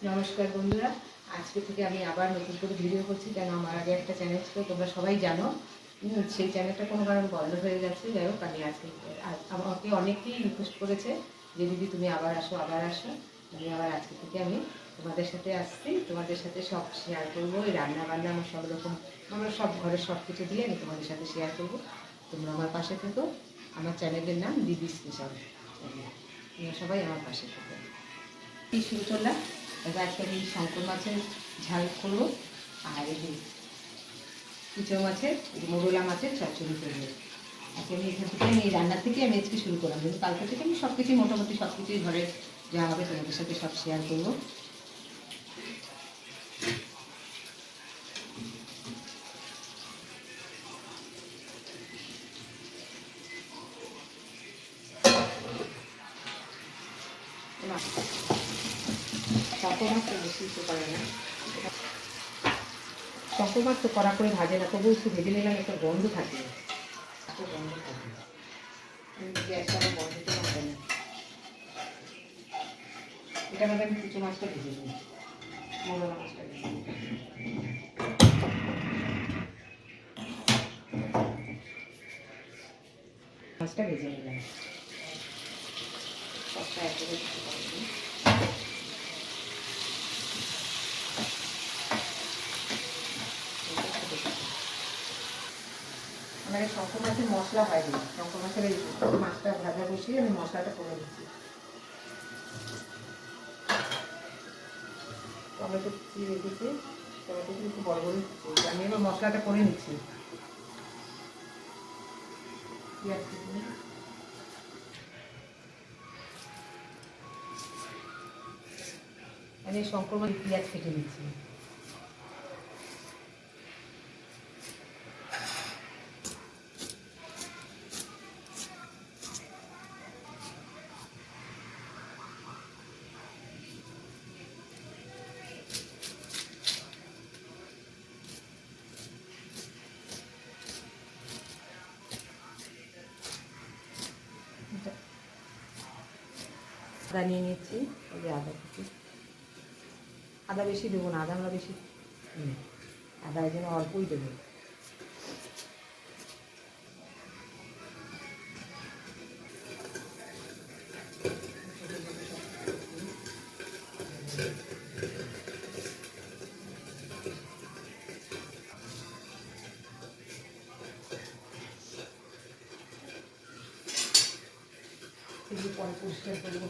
নমস্কার বন্ধুরা, আজকে থেকে আমি আবার নতুন করে ভিডিও করছি। কেন আমার আগে একটা চ্যানেল ছিল, তোমরা সবাই জানো। সেই চ্যানেলটা কোনো কারণে বন্ধ হয়ে গেছে। যাই হোক, আমি আজকে আমাকে অনেকেই রিকোয়েস্ট করেছে যে দিদি তুমি আবার আসো, আবার আসো। আমি আবার আজকে থেকে আমি তোমাদের সাথে আসছি, তোমাদের সাথে সব শেয়ার করবো। এই রান্না বান্না আমার সব রকম, আমরা সব ঘরের সব কিছু দিয়ে আমি তোমাদের সাথে শেয়ার করবো। তোমরা আমার পাশে থেকো। আমার চ্যানেলের নাম দিদি স্পেশাল চ্যানেল। তোমরা সবাই আমার পাশে থেকো। কি শুরু করলাম, এবার একটা আমি শঙ্কর মাছের ঝাল করবো, আর এই যে কুচো মাছের, মোরলা মাছের চচ্চড়ি করবো। আজকে আমি এখান থেকে এই রান্নার থেকে আমি আজকে শুরু করলাম, কিন্তু কালকে থেকে আমি সব কিছুই মোটামুটি সব কিছুই ঘরে যা হবে তোমাদের সাথে সব শেয়ার করবো। শঙ্কর মাছ তো বেশি তো করে না, শঙ্কর মাছ তো কড়া করে ভাজে না, তবু একটু ভেজে নিলাম, একটা গন্ধ থাকে, এত গন্ধ থাকে, গ্যাসটা আমার বন্ধ দিতে হবে না। এটা মধ্যে আমি কুচো মাছটা ভেজে নিই, মোরলা মাছটা ভেজে নিই। মাছটা ভেজে নিলাম, সবটা একেবারে দিতে পারবো। আমার শঙ্কর মাছের মশলা হয় না, শঙ্কর মাছের এই মাছটা ভাজা বসিয়ে আমি মশলাটা করে দিচ্ছি। টমেটো কুচিয়ে রেখেছি, টমেটো একটু বড় বড় কুচিয়ে আমি এবার মশলাটা করে নিচ্ছি। পেঁয়াজ কুচি, আমি শঙ্কর মাছ পেঁয়াজ কেটে নিচ্ছি। আদা নিয়ে নিচ্ছি, এই যে আদা কুচি। আদা বেশি দেবো না, আদা আমরা বেশি আদা এই জন্য অল্পই দেবো। পরে পরিষ্কার করবো।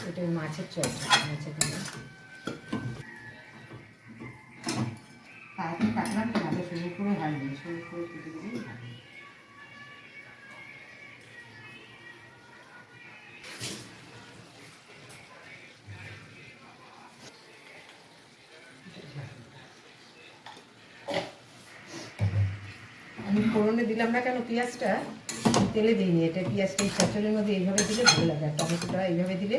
এটা মাছের চচ্চড়ি, মাছের তাড়াতাড়ি কাটলাম, ভালো সরু করে হয়নি, সরু করে কেটে দিলেই ভালো। আমি ফোড়নে দিলাম না কেন পেঁয়াজটা, তেলে দিইনি, এটা পেঁয়াজটা এই চচ্চড়ির মধ্যে এইভাবে দিলে ভালো লাগে, আর টমেটোটা এইভাবে দিলে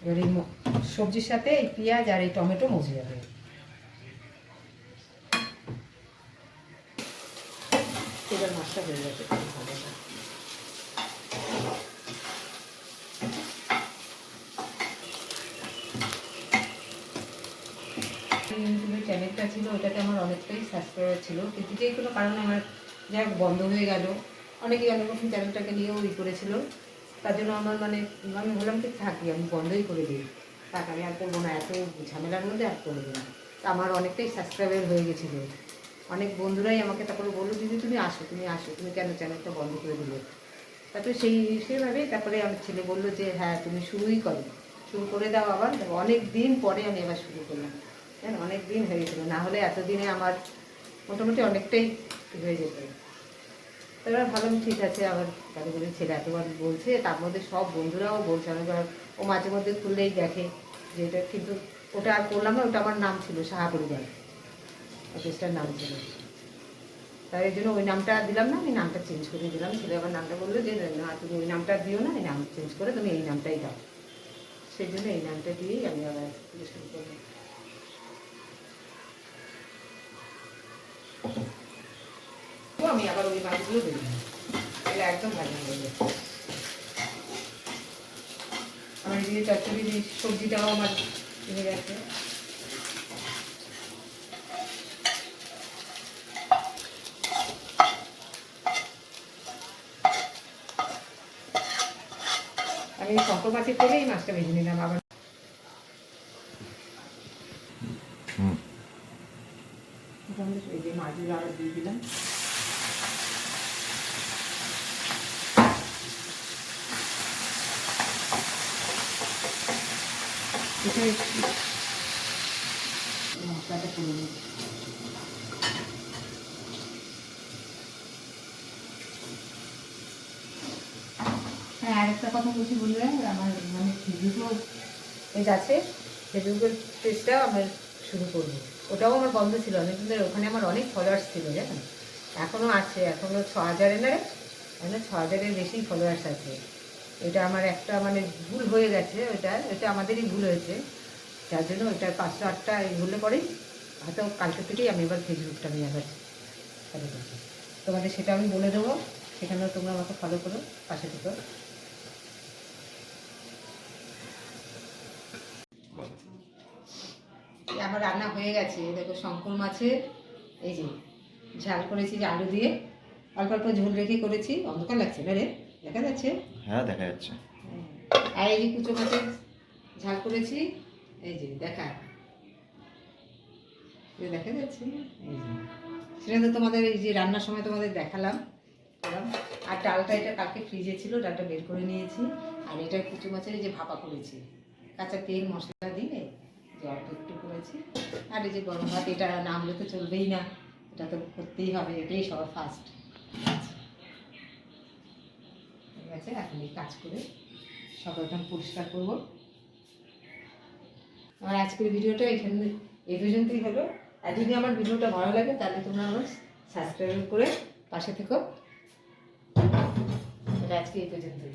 এবার এই সবজির সাথে এই পেঁয়াজ আর এই টমেটো মজে যাবে। এবার মাছটা হয়ে যাবে ইউটিউবের চ্যানেলটা ছিল, ওটাতে আমার অনেকটাই সাবস্ক্রাইবার ছিল, কিন্তু যে কোনো কারণে আমার যাই হোক বন্ধ হয়ে গেল। অনেকেই অনেক রকম চ্যানেলটাকে নিয়েও করেছিল, তার জন্য আমার মানে আমি বললাম কি থাকি, আমি বন্ধই করে দিই, থাক আমি আর করবো না, এত ঝামেলার মধ্যে আর করবো না। তা আমার অনেকটাই সাবস্ক্রাইবার হয়ে গেছিলো। অনেক বন্ধুরাই আমাকে তারপরে বললো, দিদি তুমি আসো তুমি কেন চ্যানেলটা বন্ধ করে দিলে। তারপরে সেইভাবেই তারপরে আমার ছেলে বললো যে হ্যাঁ তুমি শুরু করে দাও আবার। অনেক দিন পরে আমি আবার শুরু করলাম, হ্যাঁ অনেক দিন হয়ে গেছিলো, না হলে এতদিনে আমার মোটামুটি অনেকটাই হয়ে যেত। তারপরে ভালো ঠিক আছে, আবার তাদের বলে ছেলে এতবার বলছে, তার মধ্যে সব বন্ধুরাও বলছে, আমি ও মাঝে মধ্যে খুললেই দেখে যে এটা, কিন্তু ওটা আর করলাম না, ওটা আমার নাম ছিল সাহা পরিবার, অফিসটার নাম ছিল, তাই এই জন্য ওই নামটা দিলাম না, আমি নামটা চেঞ্জ করে দিলাম। ছেলে আবার নামটা বললো যে না তুমি ওই নামটা দিও না, এই নাম চেঞ্জ করে তুমি এই নামটাই দাও। সেই জন্য এই নামটা দিয়েই আমি আবার শুরু করলাম। আমি আবার ওই মাছগুলো দিলাম, এটা একদম ভালো হয়ে গেছে। আমার এদিকে চচ্চড়ি সবজিটাও আমার হয়ে গেছে। আমি শঙ্কর মাছের তেলে এই মাছটা ভেজে নিলাম আবার। এই যে মাছগুলো আবার দিয়ে দিলাম। মশলাটা করে নিই। হ্যাঁ আরেকটা কথা বলছি বললাম, আমার মানে ফেসবুকও পেজ আছে, ফেসবুকের পেজটাও আমার শুরু করবো। ওটাও আমার বন্ধ ছিল অনেকদিন ধরে, ওখানে আমার অনেক ফলোয়ার্স ছিল জানেন, এখনও আছে, এখনও 6000 না, এখনো 6000-এর বেশি ফলোয়ার্স আছে। এটা আমার একটা মানে ভুল হয়ে গেছে, এটা আমাদেরই ভুল হয়েছে, যার জন্য ওইটার 500-8টা এই ভুলে পরেই হয়তো কালকে থেকেই আমি এবার ফেসবুকটা নিয়ে আবার ফলো করছি। তোমাদের সেটা আমি বলে দেবো, সেখানেও তোমরা আমাকে ফলো করো, পাশে থেকো। আমার রান্না হয়ে গেছে, দেখো শঙ্কর মাছের এই যে ঝাল করেছি, যে আলু দিয়ে অল্প অল্প ঝোল রেখে করেছি। অন্ধকার লাগছে না রে, দেখা যাচ্ছে? হ্যাঁ দেখা যাচ্ছে। আর এই যে কুচো মাছের ঝাল করেছি, এই যে দেখা যাচ্ছে, এই যে সেটা তো তোমাদের এই যে রান্নার সময় তোমাদের দেখালাম। আর ডালটা, এটা কালকে ফ্রিজে ছিল, ডালটা বের করে নিয়েছি। আর এটা কুচো মাছের এই যে ভাপা করেছি, কাঁচা তেল মশলা দিয়ে যে অল্প একটু করেছি। আর এই যে গরম ভাত, এটা না হলে তো চলবেই না, এটা তো করতেই হবে, এটাই সবার ফার্স্ট। ঠিক আছে, এখন এই কাজ করে সব একদম পরিষ্কার করবো। আমার আজকের ভিডিওটা এখানে এই পর্যন্তই হলো। আর যদি আমার ভিডিওটা ভালো লাগে তাহলে তোমরা আমার সাবস্ক্রাইব করে পাশে থেকো। আজকে এই পর্যন্তই।